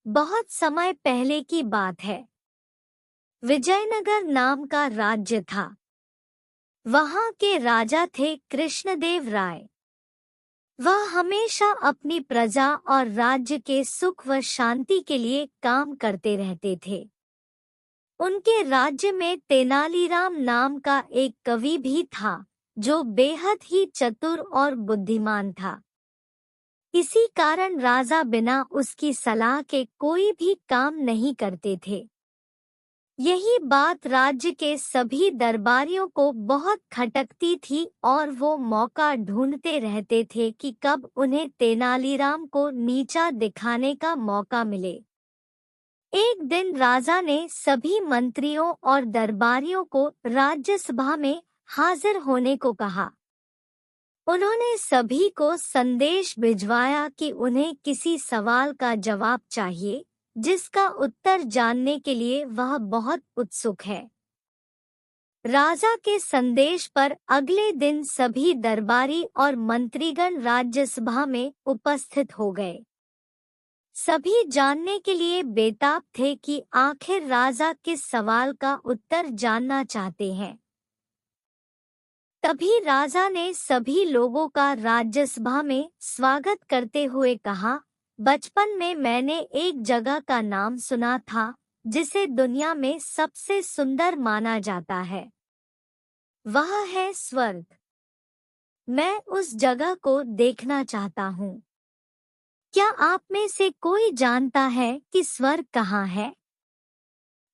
बहुत समय पहले की बात है। विजयनगर नाम का राज्य था। वहां के राजा थे कृष्णदेव राय। वह हमेशा अपनी प्रजा और राज्य के सुख व शांति के लिए काम करते रहते थे। उनके राज्य में तेनालीराम नाम का एक कवि भी था, जो बेहद ही चतुर और बुद्धिमान था। इसी कारण राजा बिना उसकी सलाह के कोई भी काम नहीं करते थे। यही बात राज्य के सभी दरबारियों को बहुत खटकती थी और वो मौका ढूंढते रहते थे कि कब उन्हें तेनालीराम को नीचा दिखाने का मौका मिले। एक दिन राजा ने सभी मंत्रियों और दरबारियों को राज्यसभा में हाजिर होने को कहा। उन्होंने सभी को संदेश भिजवाया कि उन्हें किसी सवाल का जवाब चाहिए, जिसका उत्तर जानने के लिए वह बहुत उत्सुक है। राजा के संदेश पर अगले दिन सभी दरबारी और मंत्रीगण राज्यसभा में उपस्थित हो गए। सभी जानने के लिए बेताब थे कि आखिर राजा किस सवाल का उत्तर जानना चाहते हैं। तभी राजा ने सभी लोगों का राज्यसभा में स्वागत करते हुए कहा, बचपन में मैंने एक जगह का नाम सुना था, जिसे दुनिया में सबसे सुंदर माना जाता है। वह है स्वर्ग। मैं उस जगह को देखना चाहता हूँ। क्या आप में से कोई जानता है कि स्वर्ग कहाँ है?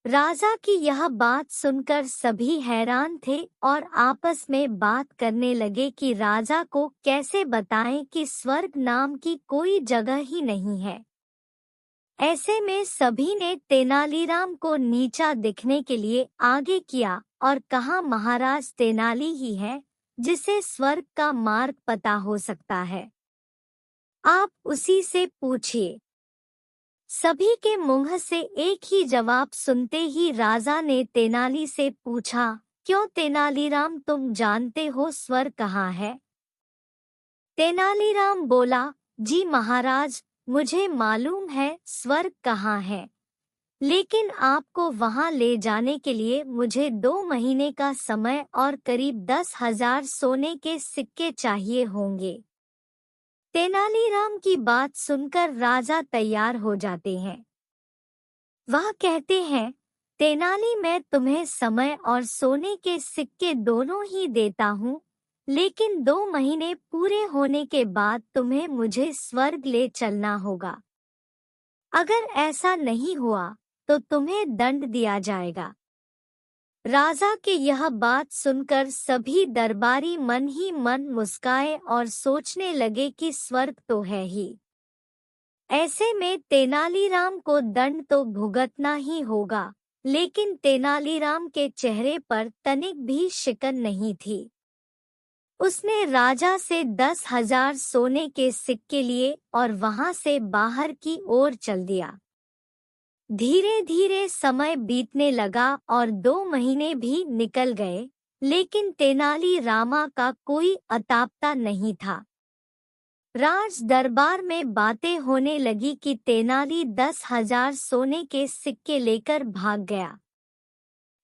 राजा की यह बात सुनकर सभी हैरान थे और आपस में बात करने लगे कि राजा को कैसे बताएं कि स्वर्ग नाम की कोई जगह ही नहीं है। ऐसे में सभी ने तेनालीराम को नीचा दिखने के लिए आगे किया और कहा, महाराज तेनाली ही है जिसे स्वर्ग का मार्ग पता हो सकता है। आप उसी से पूछिए। सभी के मुंह से एक ही जवाब सुनते ही राजा ने तेनाली से पूछा, क्यों तेनालीराम, तुम जानते हो स्वर्ग कहाँ है? तेनालीराम बोला, जी महाराज, मुझे मालूम है स्वर्ग कहाँ है, लेकिन आपको वहां ले जाने के लिए मुझे 2 महीने का समय और करीब 10,000 सोने के सिक्के चाहिए होंगे। तेनालीराम की बात सुनकर राजा तैयार हो जाते हैं। वह कहते हैं, तेनाली, मैं तुम्हें समय और सोने के सिक्के दोनों ही देता हूँ, लेकिन 2 महीने पूरे होने के बाद तुम्हें मुझे स्वर्ग ले चलना होगा। अगर ऐसा नहीं हुआ तो तुम्हें दंड दिया जाएगा। राजा के यह बात सुनकर सभी दरबारी मन ही मन मुस्काए और सोचने लगे कि स्वर्ग तो है ही। ऐसे में तेनालीराम को दंड तो भुगतना ही होगा, लेकिन तेनालीराम के चेहरे पर तनिक भी शिकन नहीं थी। उसने राजा से 10,000 सोने के सिक्के लिए और वहां से बाहर की ओर चल दिया। धीरे धीरे समय बीतने लगा और 2 महीने भी निकल गए, लेकिन तेनाली रामा का कोई अतापता नहीं था। राज दरबार में बातें होने लगी कि तेनाली 10,000 सोने के सिक्के लेकर भाग गया।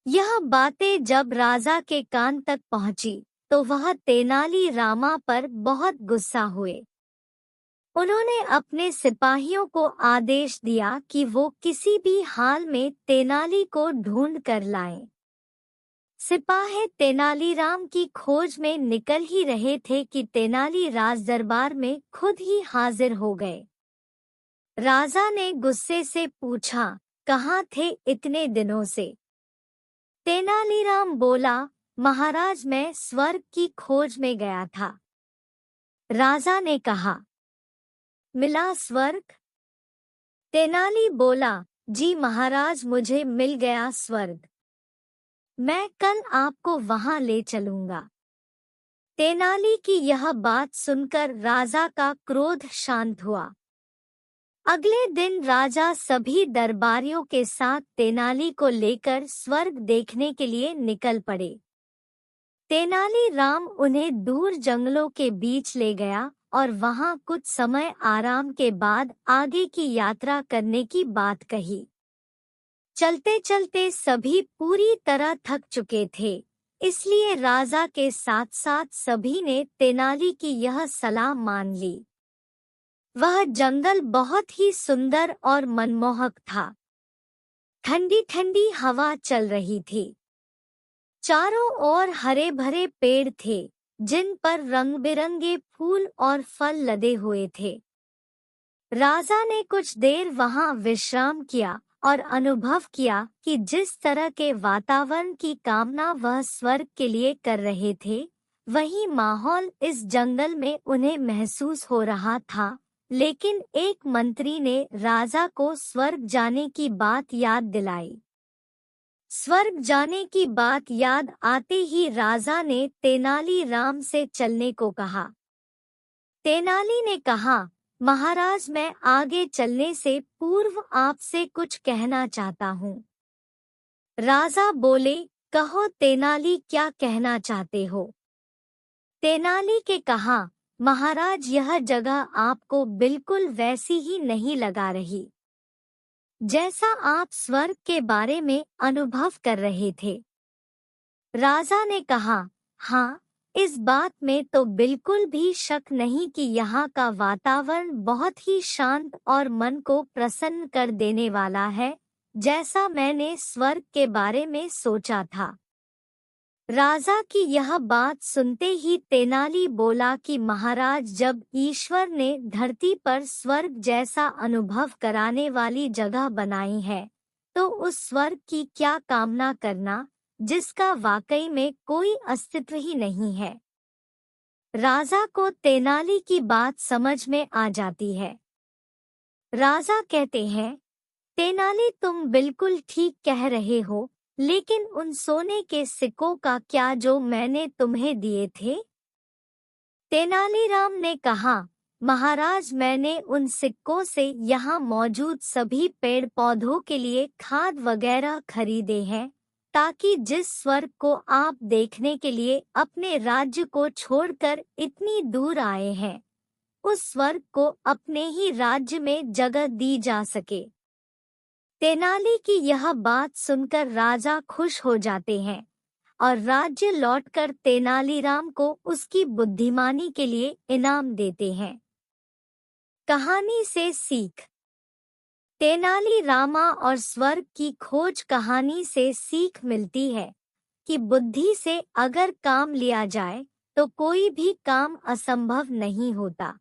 यह बातें जब राजा के कान तक पहुंची, तो वह तेनाली रामा पर बहुत गुस्सा हुए। उन्होंने अपने सिपाहियों को आदेश दिया कि वो किसी भी हाल में तेनाली को ढूंढ कर लाएं। सिपाही तेनालीराम की खोज में निकल ही रहे थे कि तेनाली राजदरबार में खुद ही हाजिर हो गए। राजा ने गुस्से से पूछा, कहाँ थे इतने दिनों से? तेनालीराम बोला, महाराज, मैं स्वर्ग की खोज में गया था। राजा ने कहा, मिला स्वर्ग? तेनाली बोला, जी महाराज, मुझे मिल गया स्वर्ग। मैं कल आपको वहां ले चलूंगा। तेनाली की यह बात सुनकर राजा का क्रोध शांत हुआ। अगले दिन राजा सभी दरबारियों के साथ तेनाली को लेकर स्वर्ग देखने के लिए निकल पड़े। तेनाली राम उन्हें दूर जंगलों के बीच ले गया और वहां कुछ समय आराम के बाद आगे की यात्रा करने की बात कही। चलते चलते सभी पूरी तरह थक चुके थे, इसलिए राजा के साथ साथ सभी ने तेनाली की यह सलाह मान ली। वह जंगल बहुत ही सुंदर और मनमोहक था। ठंडी ठंडी हवा चल रही थी। चारों ओर हरे भरे पेड़ थे, जिन पर रंग बिरंगे फूल और फल लदे हुए थे। राजा ने कुछ देर वहां विश्राम किया और अनुभव किया कि जिस तरह के वातावरण की कामना वह स्वर्ग के लिए कर रहे थे, वही माहौल इस जंगल में उन्हें महसूस हो रहा था। लेकिन एक मंत्री ने राजा को स्वर्ग जाने की बात याद दिलाई। स्वर्ग जाने की बात याद आते ही राजा ने तेनाली राम से चलने को कहा। तेनाली ने कहा, महाराज, मैं आगे चलने से पूर्व आपसे कुछ कहना चाहता हूँ। राजा बोले, कहो तेनाली, क्या कहना चाहते हो? तेनाली के कहा, महाराज, यह जगह आपको बिल्कुल वैसी ही नहीं लगा रही जैसा आप स्वर्ग के बारे में अनुभव कर रहे थे। राजा ने कहा, हाँ, इस बात में तो बिल्कुल भी शक नहीं कि यहाँ का वातावरण बहुत ही शांत और मन को प्रसन्न कर देने वाला है, जैसा मैंने स्वर्ग के बारे में सोचा था। राजा की यह बात सुनते ही तेनाली बोला कि महाराज, जब ईश्वर ने धरती पर स्वर्ग जैसा अनुभव कराने वाली जगह बनाई है, तो उस स्वर्ग की क्या कामना करना, जिसका वाकई में कोई अस्तित्व ही नहीं है। राजा को तेनाली की बात समझ में आ जाती है। राजा कहते हैं, तेनाली, तुम बिल्कुल ठीक कह रहे हो, लेकिन उन सोने के सिक्कों का क्या जो मैंने तुम्हें दिए थे? तेनालीराम ने कहा, महाराज, मैंने उन सिक्कों से यहाँ मौजूद सभी पेड़ पौधों के लिए खाद वगैरह खरीदे हैं, ताकि जिस स्वर्ग को आप देखने के लिए अपने राज्य को छोड़कर इतनी दूर आए हैं, उस स्वर्ग को अपने ही राज्य में जगह दी जा सके। तेनाली की यह बात सुनकर राजा खुश हो जाते हैं और राज्य लौटकर तेनालीराम को उसकी बुद्धिमानी के लिए इनाम देते हैं। कहानी से सीख। तेनाली रामा और स्वर्ग की खोज कहानी से सीख मिलती है कि बुद्धि से अगर काम लिया जाए तो कोई भी काम असंभव नहीं होता।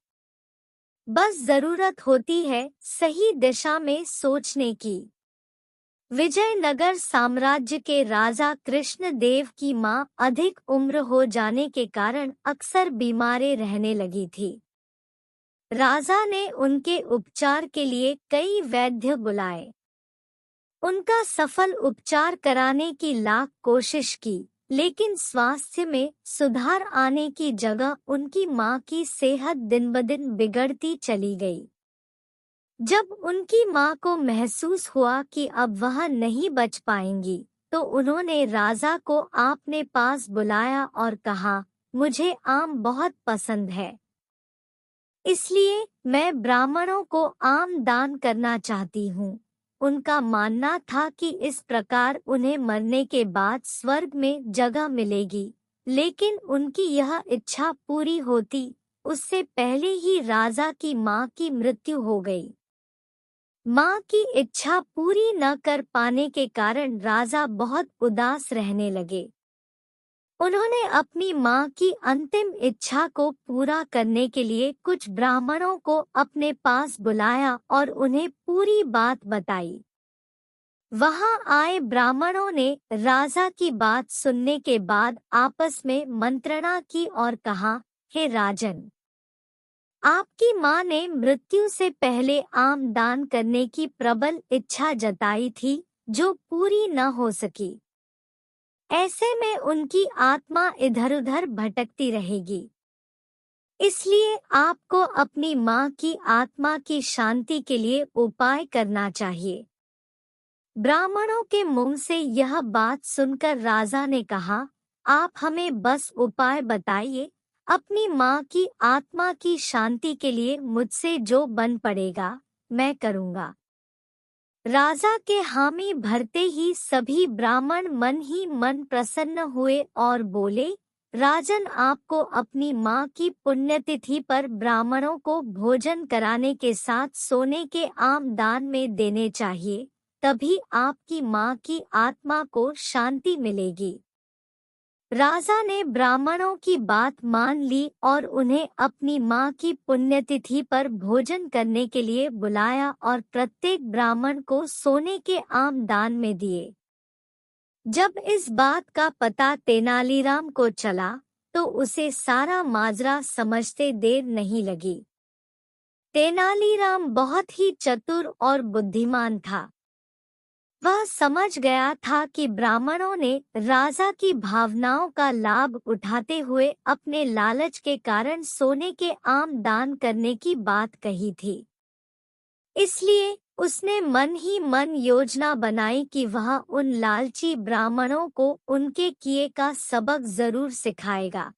बस जरूरत होती है सही दिशा में सोचने की। विजयनगर साम्राज्य के राजा कृष्णदेव की मां अधिक उम्र हो जाने के कारण अक्सर बीमारे रहने लगी थी। राजा ने उनके उपचार के लिए कई वैद्य बुलाए। उनका सफल उपचार कराने की लाख कोशिश की, लेकिन स्वास्थ्य में सुधार आने की जगह उनकी मां की सेहत दिन-ब-दिन बिगड़ती चली गई। जब उनकी मां को महसूस हुआ कि अब वह नहीं बच पाएंगी, तो उन्होंने राजा को अपने पास बुलाया और कहा, मुझे आम बहुत पसंद है, इसलिए मैं ब्राह्मणों को आम दान करना चाहती हूँ। उनका मानना था कि इस प्रकार उन्हें मरने के बाद स्वर्ग में जगह मिलेगी, लेकिन उनकी यह इच्छा पूरी होती उससे पहले ही राजा की मां की मृत्यु हो गई। मां की इच्छा पूरी न कर पाने के कारण राजा बहुत उदास रहने लगे। उन्होंने अपनी मां की अंतिम इच्छा को पूरा करने के लिए कुछ ब्राह्मणों को अपने पास बुलाया और उन्हें पूरी बात बताई। वहां आए ब्राह्मणों ने राजा की बात सुनने के बाद आपस में मंत्रणा की और कहा, हे राजन, आपकी मां ने मृत्यु से पहले आम दान करने की प्रबल इच्छा जताई थी, जो पूरी न हो सकी। ऐसे में उनकी आत्मा इधर-उधर भटकती रहेगी। इसलिए आपको अपनी मां की आत्मा की शांति के लिए उपाय करना चाहिए। ब्राह्मणों के मुंह से यह बात सुनकर राजा ने कहा, आप हमें बस उपाय बताइए, अपनी माँ की आत्मा की शांति के लिए मुझसे जो बन पड़ेगा मैं करूँगा। राजा के हामी भरते ही सभी ब्राह्मण मन ही मन प्रसन्न हुए और बोले, राजन, आपको अपनी माँ की पुण्यतिथि पर ब्राह्मणों को भोजन कराने के साथ सोने के आम दान में देने चाहिए, तभी आपकी माँ की आत्मा को शांति मिलेगी। राजा ने ब्राह्मणों की बात मान ली और उन्हें अपनी माँ की पुण्यतिथि पर भोजन करने के लिए बुलाया और प्रत्येक ब्राह्मण को सोने के आम दान में दिए। जब इस बात का पता तेनालीराम को चला तो उसे सारा माजरा समझते देर नहीं लगी। तेनालीराम बहुत ही चतुर और बुद्धिमान था। वह समझ गया था कि ब्राह्मणों ने राजा की भावनाओं का लाभ उठाते हुए अपने लालच के कारण सोने के आम दान करने की बात कही थी। इसलिए उसने मन ही मन योजना बनाई कि वह उन लालची ब्राह्मणों को उनके किए का सबक जरूर सिखाएगा।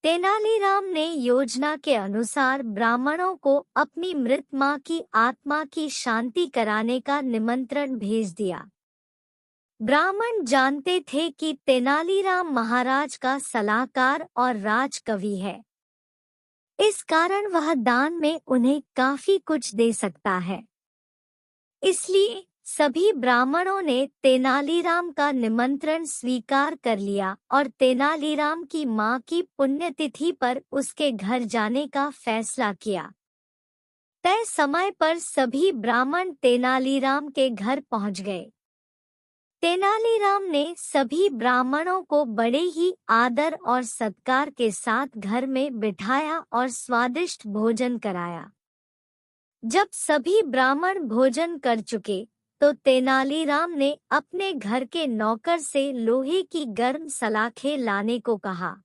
तेनालीराम ने योजना के अनुसार ब्राह्मणों को अपनी मृत माँ की आत्मा की शांति कराने का निमंत्रण भेज दिया। ब्राह्मण जानते थे कि तेनालीराम महाराज का सलाहकार और राजकवि है। इस कारण वह दान में उन्हें काफी कुछ दे सकता है। इसलिए सभी ब्राह्मणों ने तेनालीराम का निमंत्रण स्वीकार कर लिया और तेनालीराम की माँ की पुण्यतिथि पर उसके घर जाने का फैसला किया। तय समय पर सभी ब्राह्मण तेनालीराम के घर पहुंच गए। तेनालीराम ने सभी ब्राह्मणों को बड़े ही आदर और सत्कार के साथ घर में बिठाया और स्वादिष्ट भोजन कराया। जब सभी ब्राह्मण भोजन कर चुके तो तेनालीराम ने अपने घर के नौकर से लोहे की गर्म सलाखें लाने को कहा।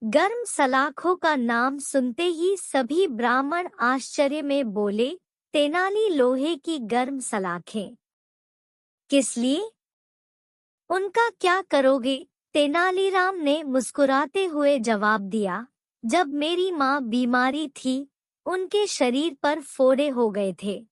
गर्म सलाखों का नाम सुनते ही सभी ब्राह्मण आश्चर्य में बोले, तेनाली, लोहे की गर्म सलाखें किस लिए? उनका क्या करोगे? तेनालीराम ने मुस्कुराते हुए जवाब दिया, जब मेरी माँ बीमारी थी, उनके शरीर पर फोड़े हो गए थे।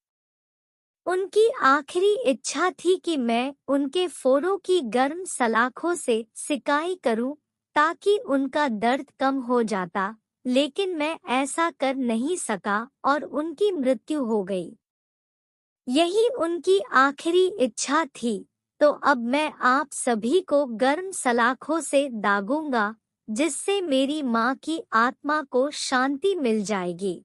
उनकी आखिरी इच्छा थी कि मैं उनके फोड़ों की गर्म सलाखों से सिकाई करूं ताकि उनका दर्द कम हो जाता, लेकिन मैं ऐसा कर नहीं सका और उनकी मृत्यु हो गई। यही उनकी आखिरी इच्छा थी, तो अब मैं आप सभी को गर्म सलाखों से दागूंगा, जिससे मेरी माँ की आत्मा को शांति मिल जाएगी।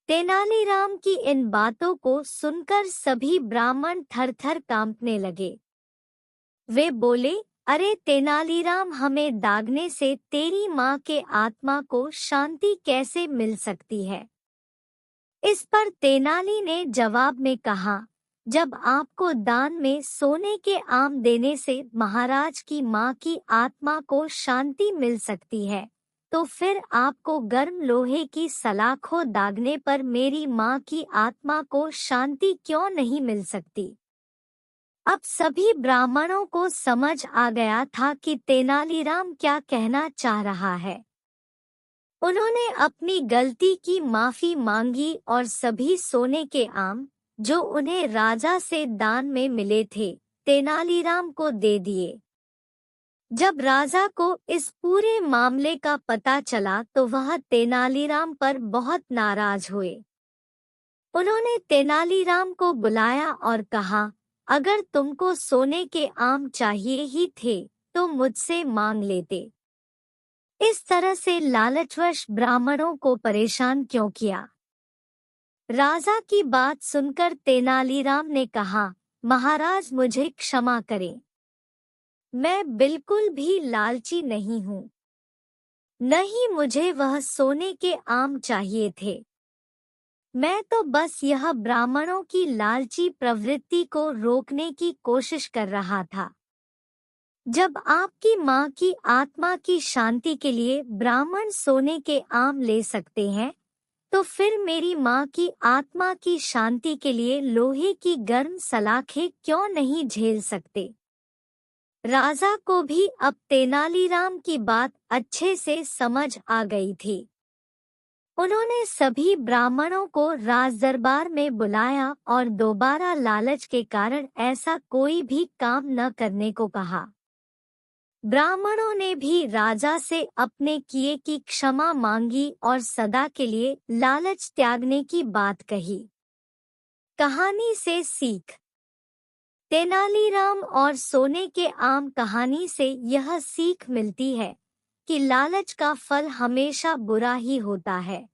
तेनालीराम की इन बातों को सुनकर सभी ब्राह्मण थर-थर कांपने लगे। वे बोले, अरे तेनालीराम, हमें दागने से तेरी माँ के आत्मा को शांति कैसे मिल सकती है? इस पर तेनाली ने जवाब में कहा, जब आपको दान में सोने के आम देने से महाराज की माँ की आत्मा को शांति मिल सकती है, तो फिर आपको गर्म लोहे की सलाखों दागने पर मेरी माँ की आत्मा को शांति क्यों नहीं मिल सकती? अब सभी ब्राह्मणों को समझ आ गया था कि तेनालीराम क्या कहना चाह रहा है। उन्होंने अपनी गलती की माफी मांगी और सभी सोने के आम, जो उन्हें राजा से दान में मिले थे, तेनालीराम को दे दिए। जब राजा को इस पूरे मामले का पता चला तो वह तेनालीराम पर बहुत नाराज हुए। उन्होंने तेनालीराम को बुलाया और कहा, अगर तुमको सोने के आम चाहिए ही थे तो मुझसे मांग लेते। इस तरह से लालचवश ब्राह्मणों को परेशान क्यों किया? राजा की बात सुनकर तेनालीराम ने कहा, महाराज, मुझे क्षमा करें। मैं बिल्कुल भी लालची नहीं हूँ। न ही मुझे वह सोने के आम चाहिए थे। मैं तो बस यह ब्राह्मणों की लालची प्रवृत्ति को रोकने की कोशिश कर रहा था। जब आपकी माँ की आत्मा की शांति के लिए ब्राह्मण सोने के आम ले सकते हैं, तो फिर मेरी माँ की आत्मा की शांति के लिए लोहे की गर्म सलाखें क्यों नहीं झेल सकते? राजा को भी अब तेनालीराम की बात अच्छे से समझ आ गई थी। उन्होंने सभी ब्राह्मणों को राजदरबार में बुलाया और दोबारा लालच के कारण ऐसा कोई भी काम न करने को कहा। ब्राह्मणों ने भी राजा से अपने किए की क्षमा मांगी और सदा के लिए लालच त्यागने की बात कही। कहानी से सीख। तेनालीराम और सोने के आम कहानी से यह सीख मिलती है कि लालच का फल हमेशा बुरा ही होता है।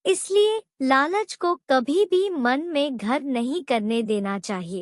इसलिए लालच को कभी भी मन में घर नहीं करने देना चाहिए।